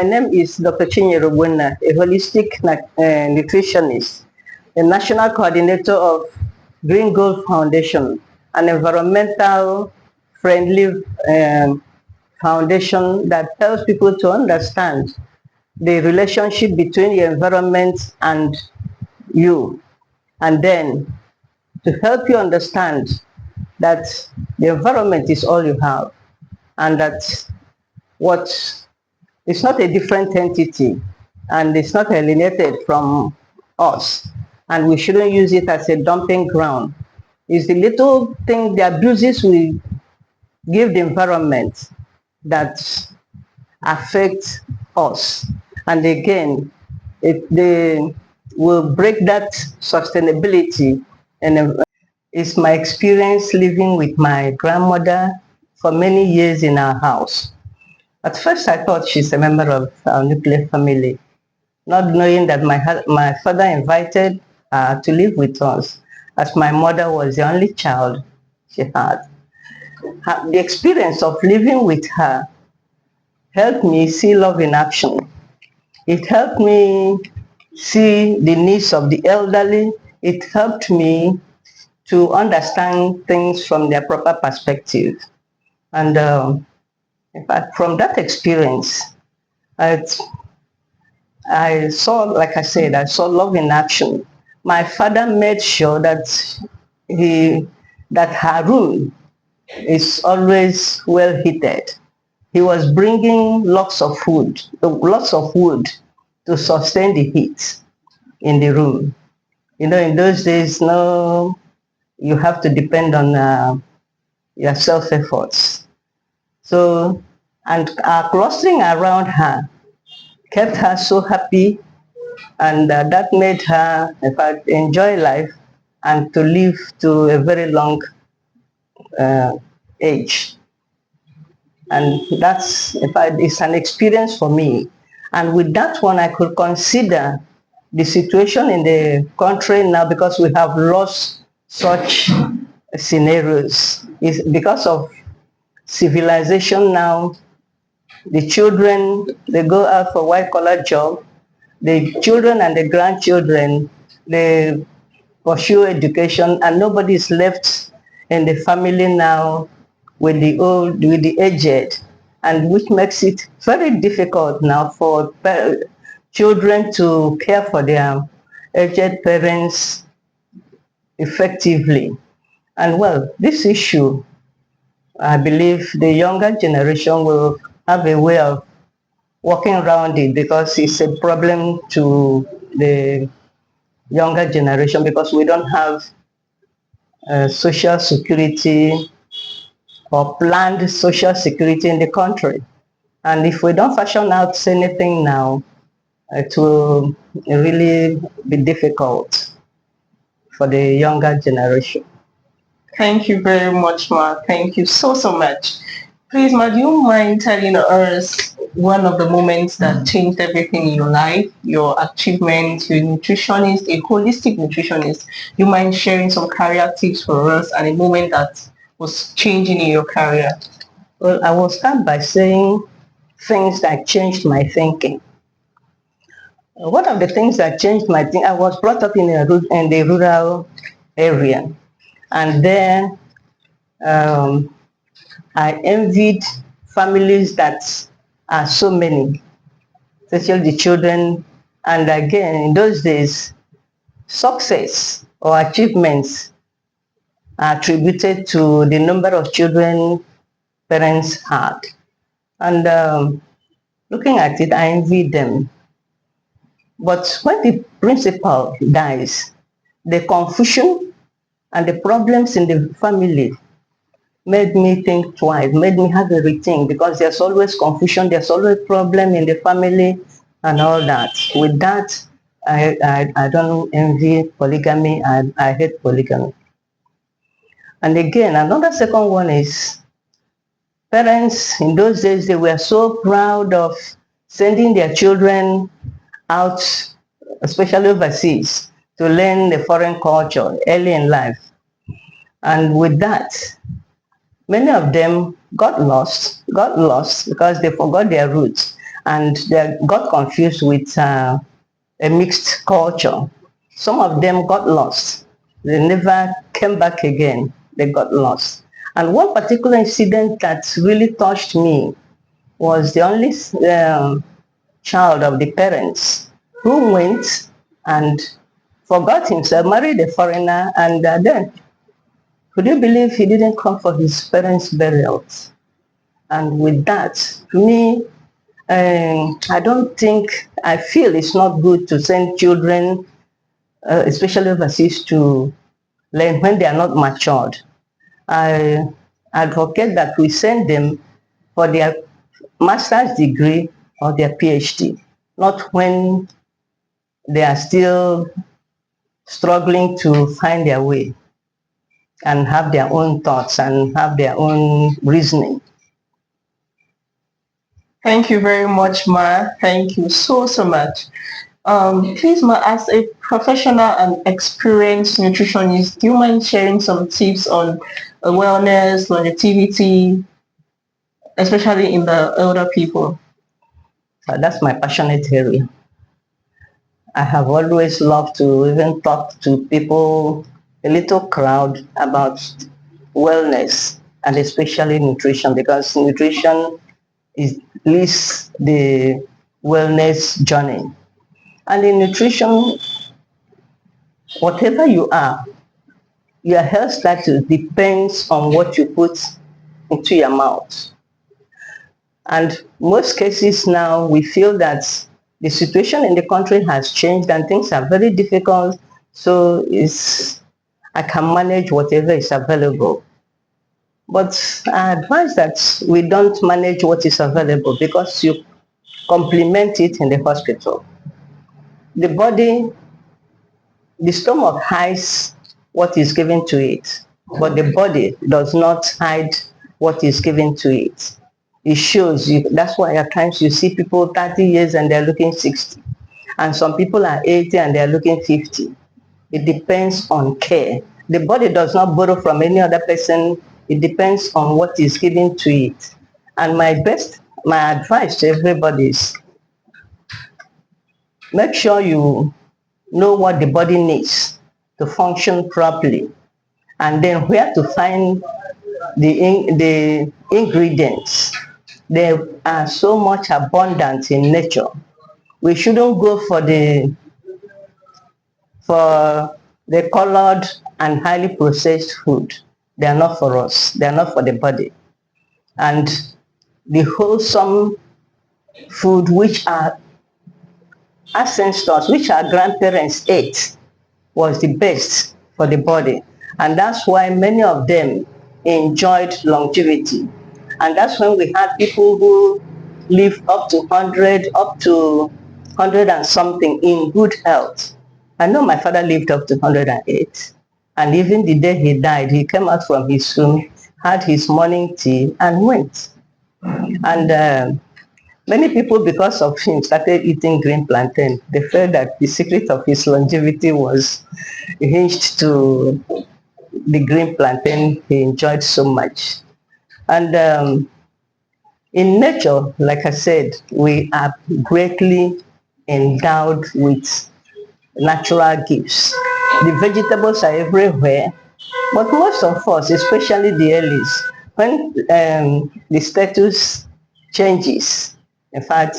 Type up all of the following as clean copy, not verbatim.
My name is Dr. Chinyere OGBONNA, a holistic nutritionist, the national coordinator of Green Gold Foundation, an environmental friendly foundation that helps people to understand the relationship between the environment and you, and then to help you understand that the environment is all you have, and that what it's not a different entity, and it's not alienated from us, and we shouldn't use it as a dumping ground. It's the little thing, the abuses we give the environment that affect us. And again, they will break that sustainability. And it's my experience living with my grandmother for many years in our house. At first, I thought she's a member of our nuclear family, not knowing that my father invited her to live with us, as my mother was the only child she had. The experience of living with her helped me see love in action. It helped me see the needs of the elderly. It helped me to understand things from their proper perspective. And in fact, from that experience, I saw, like I said, I saw love in action. My father made sure that her room is always well heated. He was bringing lots of wood to sustain the heat in the room. You know, in those days, no, you have to depend on your self-efforts. So, and clustering around her kept her so happy, and that made her, in fact, enjoy life and to live to a very long age. And that's, in fact, it's an experience for me. And with that one, I could consider the situation in the country now, because we have lost such scenarios. It's because of civilization now. The children, they go out for white-collar job. The children and the grandchildren, they pursue education, and nobody is left in the family now with the old, with the aged, and which makes it very difficult now for children to care for their aged parents effectively. And well, this issue, I believe the younger generation will have a way of working around it, because it's a problem to the younger generation, because we don't have social security or planned social security in the country. And if we don't fashion out anything now, it will really be difficult for the younger generation. Thank you very much, Ma. Thank you so much. Please, Ma, do you mind telling us one of the moments that changed everything in your life, your achievements, you're a nutritionist, a holistic nutritionist? Do you mind sharing some career tips for us and a moment that was changing in your career? Well, I will start by saying things that changed my thinking. One of the things that changed my thinking, I was brought up in the rural area, and then I envied families that are so many, especially the children. And again, in those days, success or achievements are attributed to the number of children parents had. And looking at it, I envied them. But when the principal dies, the confusion and the problems in the family made me think twice, made me have a rethink, because there's always confusion, there's always problem in the family and all that. With that, I don't envy polygamy, I hate polygamy. And again, another second one is parents in those days, they were so proud of sending their children out, especially overseas, to learn the foreign culture early in life. And with that, many of them got lost because they forgot their roots. and they got confused with a mixed culture. Some of them got lost. They never came back again. They got lost. And one particular incident that really touched me was the only child of the parents who went and forgot himself, married a foreigner, and then, could you believe he didn't come for his parents' burials? And with that, to me, I don't think, I feel it's not good to send children, especially overseas, to learn when they are not matured. I advocate that we send them for their master's degree or their PhD, not when they are still struggling to find their way and have their own thoughts and have their own reasoning. Thank you very much, Ma. Thank you so much. Please, Ma, as a professional and experienced nutritionist, do you mind sharing some tips on wellness, longevity, especially in the elder people? That's my passionate area. I have always loved to even talk to people, a little crowd, about wellness and especially nutrition, because nutrition is leads the wellness journey. And in nutrition, whatever you are, your health status depends on what you put into your mouth. And most cases now, we feel that the situation in the country has changed and things are very difficult. So I can manage whatever is available. But I advise that we don't manage what is available, because you complement it in the hospital. The body, the stomach hides what is given to it, but the body does not hide what is given to it. It shows you. That's why at times you see people 30 years and they're looking 60. And some people are 80 and they're looking 50. It depends on care. The body does not borrow from any other person. It depends on what is given to it. And my advice to everybody is, make sure you know what the body needs to function properly, and then where to find the ingredients. They are so much abundant in nature. We shouldn't go for the colored and highly processed food. They are not for us. They are not for the body. And the wholesome food which our ancestors, which our grandparents ate, was the best for the body. And that's why many of them enjoyed longevity. And that's when we had people who live up to 100, up to 100 and something in good health. I know my father lived up to 108. And even the day he died, he came out from his room, had his morning tea, and went. And many people, because of him, started eating green plantain. They felt that the secret of his longevity was hinged to the green plantain he enjoyed so much. And in nature, like I said, we are greatly endowed with natural gifts. The vegetables are everywhere, but most of us, especially the earlies, when the status changes, in fact,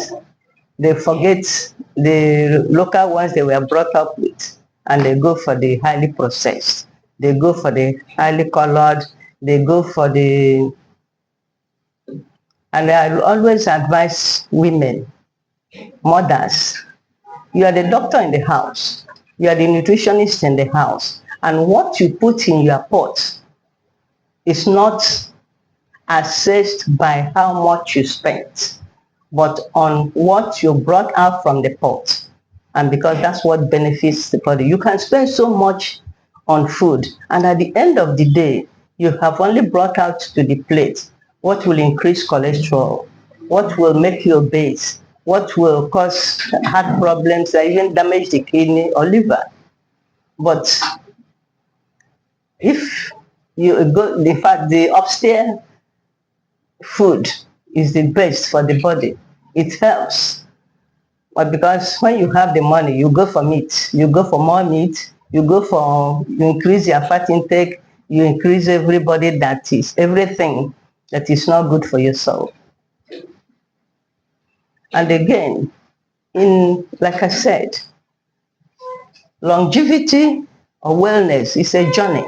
they forget the local ones they were brought up with, and they go for the highly processed. They go for the highly colored. They go for the, and I always advise women, mothers, you are the doctor in the house. You are the nutritionist in the house. And what you put in your pot is not assessed by how much you spent, but on what you brought out from the pot. And because that's what benefits the body. You can spend so much on food, and at the end of the day, you have only brought out to the plate what will increase cholesterol, what will make you obese, what will cause heart problems, or even damage the kidney or liver. But if you go, in fact, the upstairs food is the best for the body. It helps. But because when you have the money, you go for meat, you go for more meat, you increase your fat intake, you increase everything that is not good for your soul. And again, like I said, longevity or wellness is a journey.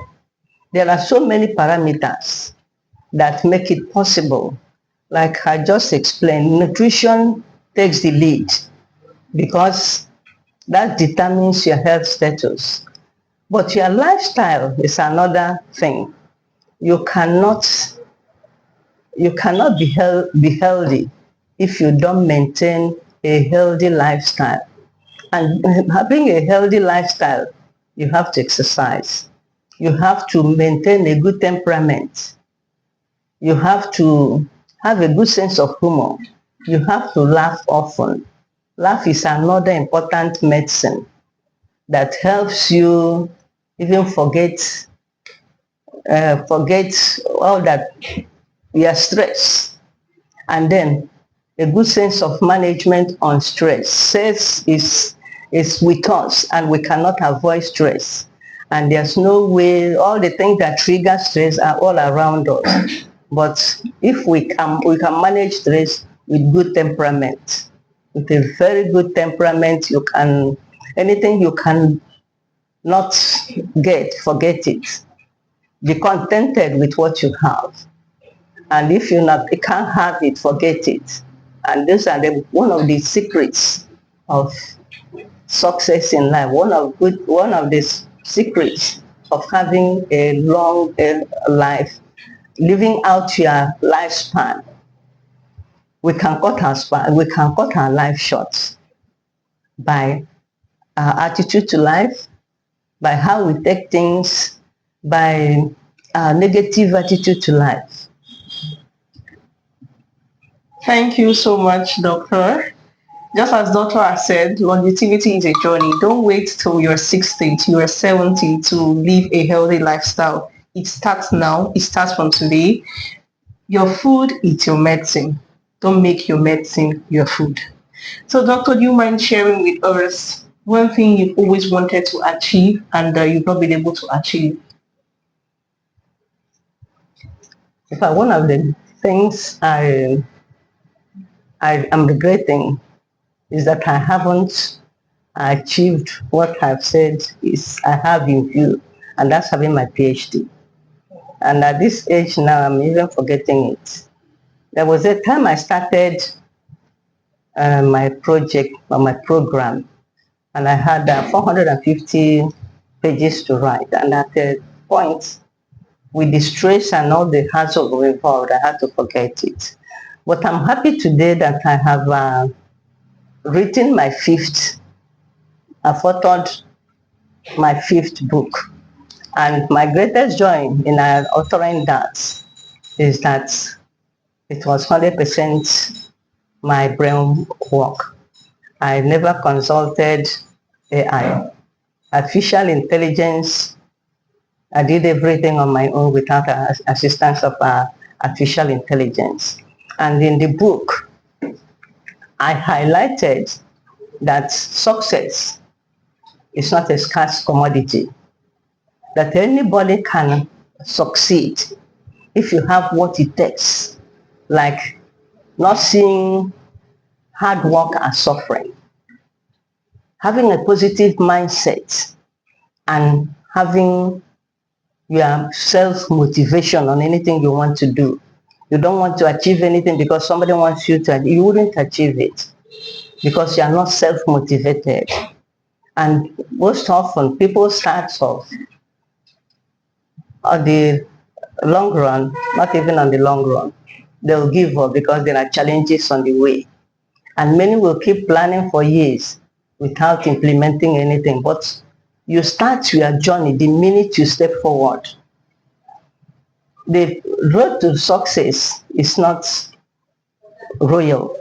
There are so many parameters that make it possible. Like I just explained, nutrition takes the lead because that determines your health status. But your lifestyle is another thing. You cannot be healthy if you don't maintain a healthy lifestyle. And having a healthy lifestyle, you have to exercise. You have to maintain a good temperament. You have to have a good sense of humor. You have to laugh often. Laugh is another important medicine that helps you even forget all that your stress. And then a good sense of management on stress. Stress is with us and we cannot avoid stress. And there's no way, all the things that trigger stress are all around us. But if we can manage stress with good temperament. With a very good temperament, anything you can not forget it. Be contented with what you have. And if you can't have it, forget it. And these are one of the secrets of success in life. One of the secrets of having a long life, living out your lifespan. We can cut our life short by our attitude to life, by how we take things, by our negative attitude to life. Thank you so much, Doctor. Just as Doctor has said, longevity is a journey. Don't wait till you're 60, till you're 70 to live a healthy lifestyle. It starts now. It starts from today. Your food is your medicine. Don't make your medicine your food. So, Doctor, do you mind sharing with us one thing you've always wanted to achieve and you've not been able to achieve? In fact, one of the things I am regretting is that I haven't achieved what I've said is I have in view, and that's having my PhD. And at this age now, I'm even forgetting it. There was a time I started my project or my program, and I had 450 pages to write. And at a point, with the stress and all the hassle involved, I had to forget it. But I'm happy today that I have written I've authored my fifth book. And my greatest joy in authoring that is that it was 100% my brain work. I never consulted AI. Artificial intelligence, I did everything on my own without assistance of artificial intelligence. And in the book, I highlighted that success is not a scarce commodity, that anybody can succeed if you have what it takes, like not seeing hard work as suffering, having a positive mindset, and having your self-motivation on anything you want to do. You don't want to achieve anything because somebody wants you to, you wouldn't achieve it because you are not self-motivated. And most often people start off on the long run, not even on the long run. They'll give up because there are challenges on the way. And many will keep planning for years without implementing anything. But you start your journey the minute you step forward. The road to success is not royal.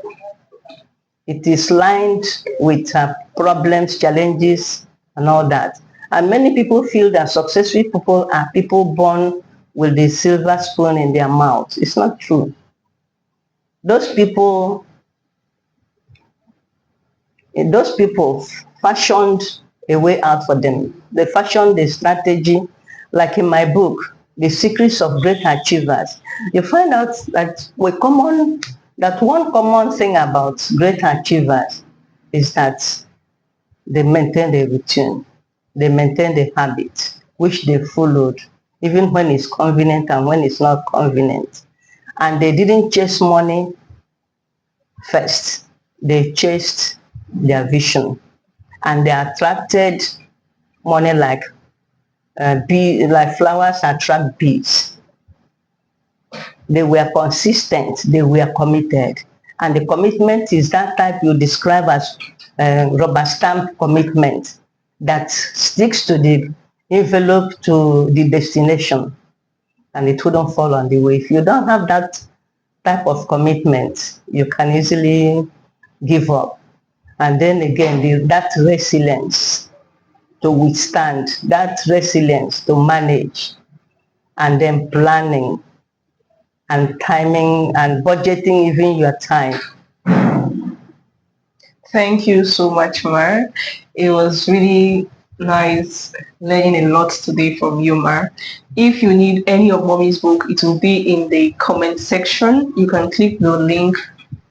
It is lined with problems, challenges, and all that. And many people feel that successful people are people born with the silver spoon in their mouth. It's not true. Those people those people fashioned a way out for them. They fashioned a strategy, like in my book, The Secrets of Great Achievers. You find out that one common thing about great achievers is that they maintain a routine, they maintain the habit which they followed, even when it's convenient and when it's not convenient. And they didn't chase money first, they chased their vision, and they attracted money like like flowers attract bees. They were consistent, they were committed, and the commitment is that type you describe as rubber stamp commitment that sticks to the envelope, to the destination, and it wouldn't fall on the way. If you don't have that type of commitment, you can easily give up. And then again, that resilience to withstand, that resilience to manage, and then planning and timing and budgeting even your time. Thank you so much, Mar. It was really nice learning a lot today from you, Mar. If you need any of Mommy's book, it will be in the comment section. You can click the link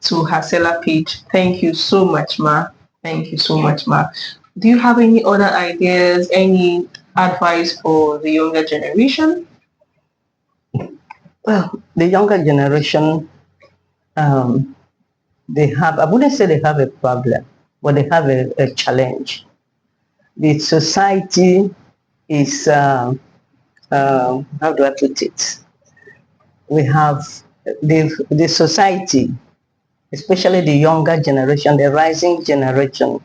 to her seller page. Thank you so much, Mar. Thank you so much, Mar. Do you have any other ideas, any advice for the younger generation? Well, the younger generation, um, I wouldn't say they have a problem, but they have a challenge. The society is, how do I put it? We have the society, especially the younger generation, the rising generation,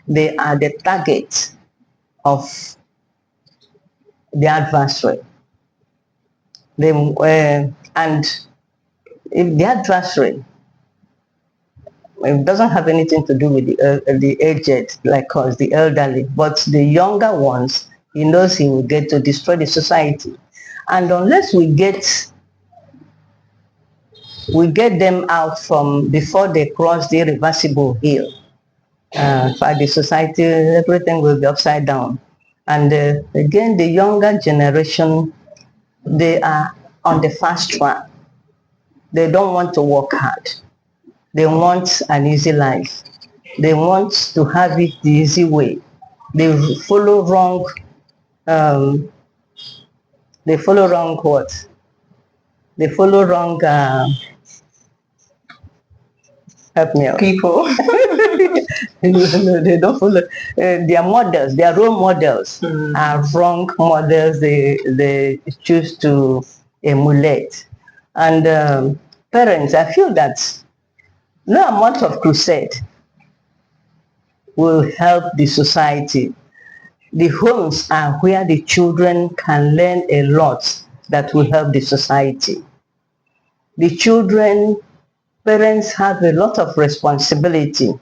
they are the target of the adversary. And if the adversary, it doesn't have anything to do with the aged like us, the elderly, but the younger ones, he knows he will get to destroy the society. And unless we get them out from before they cross the irreversible hill, for the society, everything will be upside down. And again, the younger generation, they are on the fast track. They don't want to work hard. They want an easy life. They want to have it the easy way. They follow wrong. Um, they follow wrong what? They follow wrong. Help me out. People. No, they don't follow. Their models, their role models are wrong models. They choose to emulate. And parents, I feel that no amount of crusade will help the society. The homes are where the children can learn a lot that will help the society. The children, parents have a lot of responsibility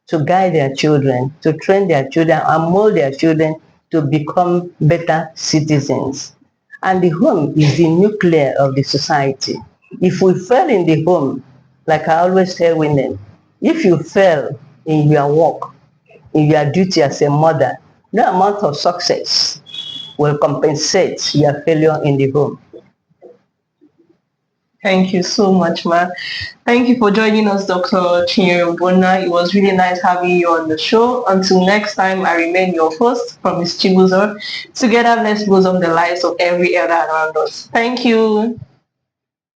to guide their children, to train their children and mold their children to become better citizens. And the home is the nucleus of the society. If we fail in the home, like I always tell women, if you fail in your work, in your duty as a mother, no amount of success will compensate your failure in the home. Thank you so much, Ma. Thank you for joining us, Dr. Chinyere OGBONNA. It was really nice having you on the show. Until next time, I remain your host from Miss Chibuzo. Together, let's blossom the lives of every elder around us. Thank you.